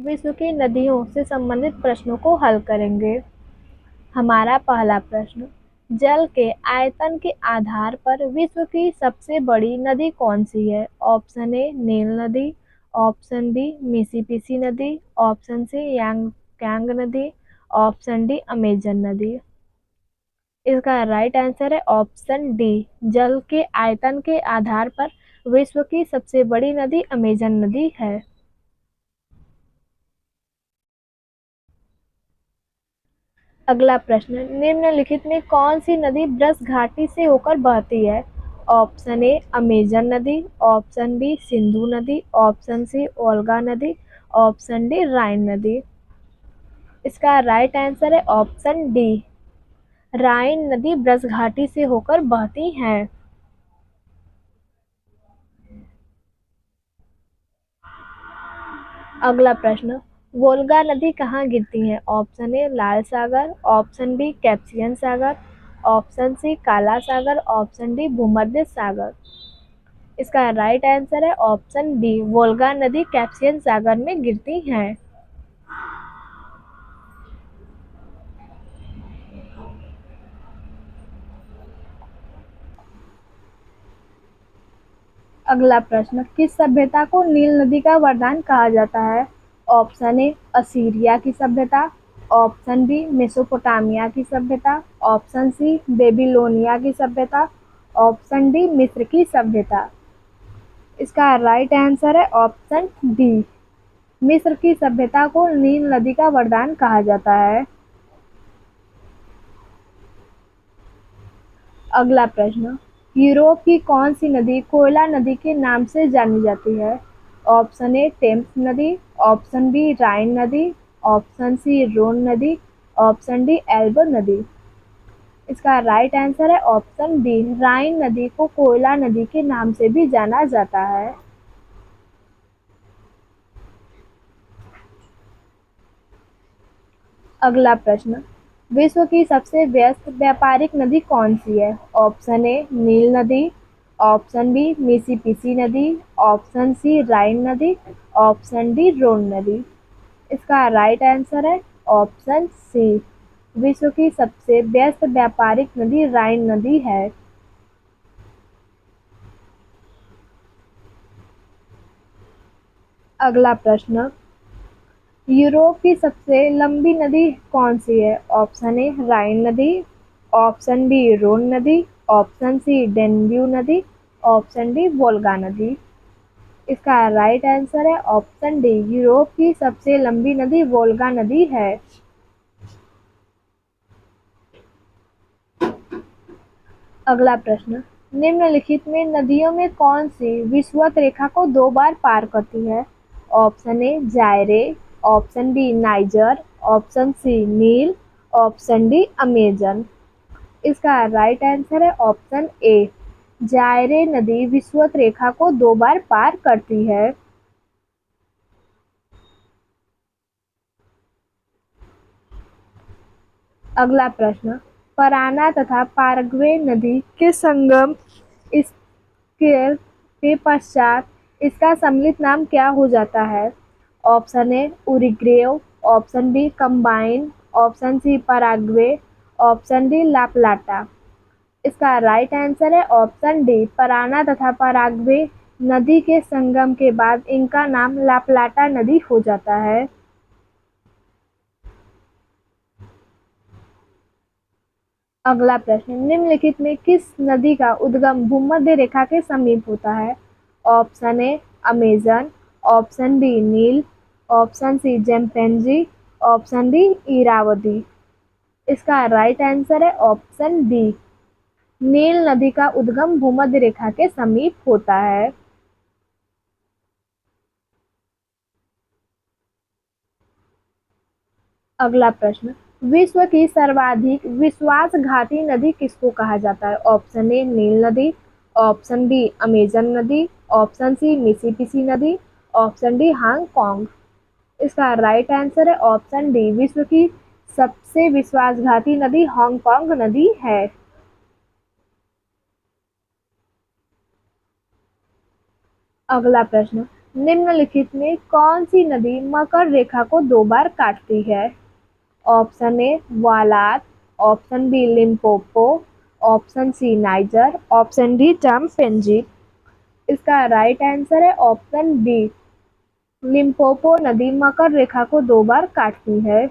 विश्व की नदियों से संबंधित प्रश्नों को हल करेंगे। हमारा पहला प्रश्न, जल के आयतन के आधार पर विश्व की सबसे बड़ी नदी कौन सी है? ऑप्शन ए नील नदी, ऑप्शन बी मिसिसिपी नदी, ऑप्शन सी यांग नदी, ऑप्शन डी अमेजन नदी। इसका राइट आंसर है ऑप्शन डी, जल के आयतन के आधार पर विश्व की सबसे बड़ी नदी अमेजन नदी है। अगला प्रश्न, निम्नलिखित में कौन सी नदी ब्रश घाटी से होकर बहती है? ऑप्शन ए अमेजन नदी, ऑप्शन बी सिंधु नदी, ऑप्शन सी ओल्गा नदी, ऑप्शन डी राइन नदी। इसका राइट आंसर है ऑप्शन डी, राइन नदी ब्रश घाटी से होकर बहती है। अगला प्रश्न, वोल्गा नदी कहाँ गिरती है? ऑप्शन ए लाल सागर, ऑप्शन बी कैस्पियन सागर, ऑप्शन सी काला सागर, ऑप्शन डी भूमध्य सागर। इसका राइट आंसर है ऑप्शन बी, वोल्गा नदी कैस्पियन सागर में गिरती है। अगला प्रश्न, किस सभ्यता को नील नदी का वरदान कहा जाता है? ऑप्शन ए असीरिया की सभ्यता, ऑप्शन बी मेसोपोटामिया की सभ्यता, ऑप्शन सी बेबीलोनिया की सभ्यता, ऑप्शन डी मिस्र की सभ्यता। इसका राइट आंसर है ऑप्शन डी, मिस्र की सभ्यता को नील नदी का वरदान कहा जाता है। अगला प्रश्न, यूरोप की कौन सी नदी कोयला नदी के नाम से जानी जाती है? ऑप्शन ए टेम्स नदी, ऑप्शन बी राइन नदी, ऑप्शन सी रोन नदी, ऑप्शन डी एल्बो नदी। इसका राइट आंसर है ऑप्शन बी, राइन नदी को कोयला नदी के नाम से भी जाना जाता है। अगला प्रश्न, विश्व की सबसे व्यस्त व्यापारिक नदी कौन सी है? ऑप्शन ए नील नदी, ऑप्शन बी मिसिसिपी नदी, ऑप्शन सी राइन नदी, ऑप्शन डी रोन नदी। इसका राइट आंसर है ऑप्शन सी, विश्व की सबसे व्यस्त व्यापारिक नदी राइन नदी है। अगला प्रश्न, यूरोप की सबसे लंबी नदी कौन सी है? ऑप्शन ए राइन नदी, ऑप्शन बी रोन नदी, ऑप्शन सी डेन्यू नदी, ऑप्शन डी वोल्गा नदी। इसका राइट आंसर है ऑप्शन डी, यूरोप की सबसे लंबी नदी वोल्गा नदी है। अगला प्रश्न, निम्नलिखित में नदियों में कौन सी विषुवत रेखा को 2 बार पार करती है? Option A Zaire, option B Niger, option C नील, ऑप्शन डी अमेजन। इसका राइट आंसर है ऑप्शन ए, जायरे नदी विषुवत रेखा को 2 बार पार करती है। अगला प्रश्न, पराना तथा पारग्वे नदी के संगम इसके के पश्चात इसका सम्मिलित नाम क्या हो जाता है? Option A Uruguay, option B कंबाइन, option C Paraguay, option D La Plata. इसका राइट आंसर है ऑप्शन डी, पराना तथा पराग्वे नदी के संगम के बाद इनका नाम ला प्लाटा नदी हो जाता है। अगला प्रश्न, निम्नलिखित में किस नदी का उद्गम भूमध्य रेखा के समीप होता है? Option A Amazon, option B नील, option C Zambezi, option D Irrawaddy. इसका राइट आंसर है ऑप्शन डी, नील नदी का उद्गम भूमध्य रेखा के समीप होता है। अगला प्रश्न, विश्व की सर्वाधिक विश्वासघाती नदी किसको कहा जाता है? ऑप्शन ए नील नदी, ऑप्शन बी अमेजन नदी, ऑप्शन सी मिसिसिपी नदी, ऑप्शन डी हांगकांग। इसका राइट आंसर है ऑप्शन डी, विश्व की सबसे विश्वासघाती नदी हांगकांग नदी है। अगला प्रश्न, निम्नलिखित में कौन सी नदी मकर रेखा को 2 बार काटती है? ऑप्शन ए वालात, option B Limpopo, option C Niger, option D Zambezi. इसका राइट आंसर है ऑप्शन बी, लिम्पोपो नदी मकर रेखा को 2 बार काटती है।